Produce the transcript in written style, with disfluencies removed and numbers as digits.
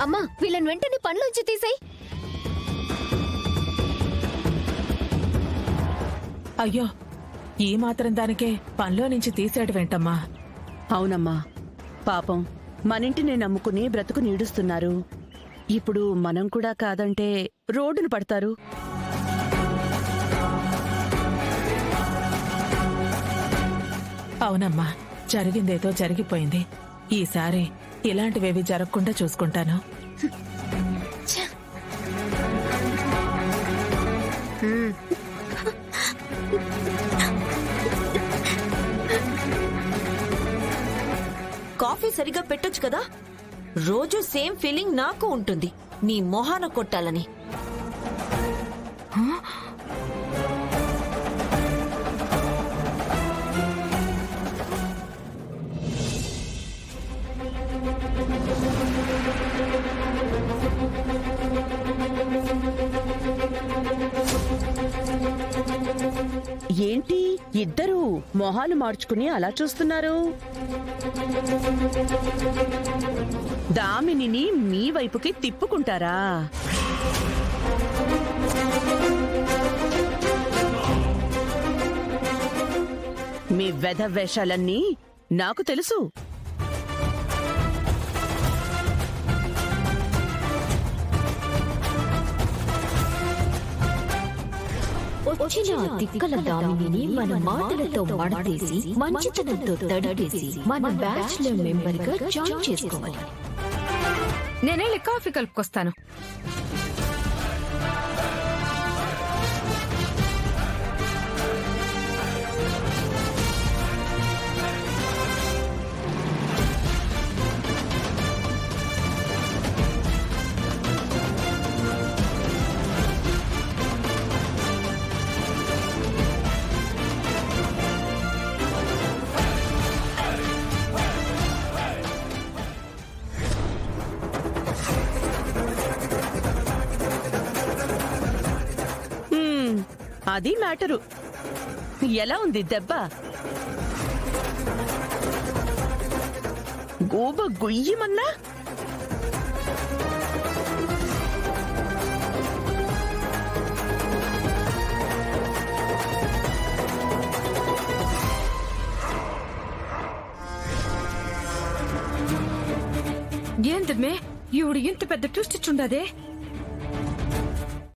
అమ్మా వీళ్ళని వెంటనే పనిలోంచి తీసేయ్. అయ్యో, ఈ మాత్రం దానికే పనిలో నుంచి తీసేయడమేంటమ్మా? అవునమ్మా, పాపం మనింటిని నమ్ముకుని బ్రతుకు నీడుస్తున్నారు. ఇప్పుడు మనం కూడా కాదంటే రోడ్డును పడతారు. అవునమ్మా, జరిగిందేదో జరిగిపోయింది. ఈసారి ఇలాంటివేవి జరగకుండా చూసుకుంటాను. కాఫీ సరిగా పెట్టొచ్చు కదా. రోజు సేమ్ ఫీలింగ్ నాకు ఉంటుంది, నీ మొహాన కొట్టాలని. ఏంటి ఇద్దరూ మొహాలు మార్చుకుని అలా చూస్తున్నారు? దామినిని మీ వైపుకి తిప్పుకుంటారా? మీ వెధవేషాలన్నీ నాకు తెలుసు. వచ్చిన తిక్కల దామిని మన మాటలతో మడతేసి మంచితనంతో తడిపేసి మన బ్యాచ్లర్ మెంబర్ గా జాయిన్ చేసుకోవాలి. నేనే కాఫీ కలుపుకొస్తాను. అది మ్యాటరు. ఎలా ఉంది దెబ్బ? గోబ గుయ్యమన్నా? ఏందమ్మే ఇవిడు ఇంత పెద్ద ట్విస్ట్ ఇచ్చుండదే?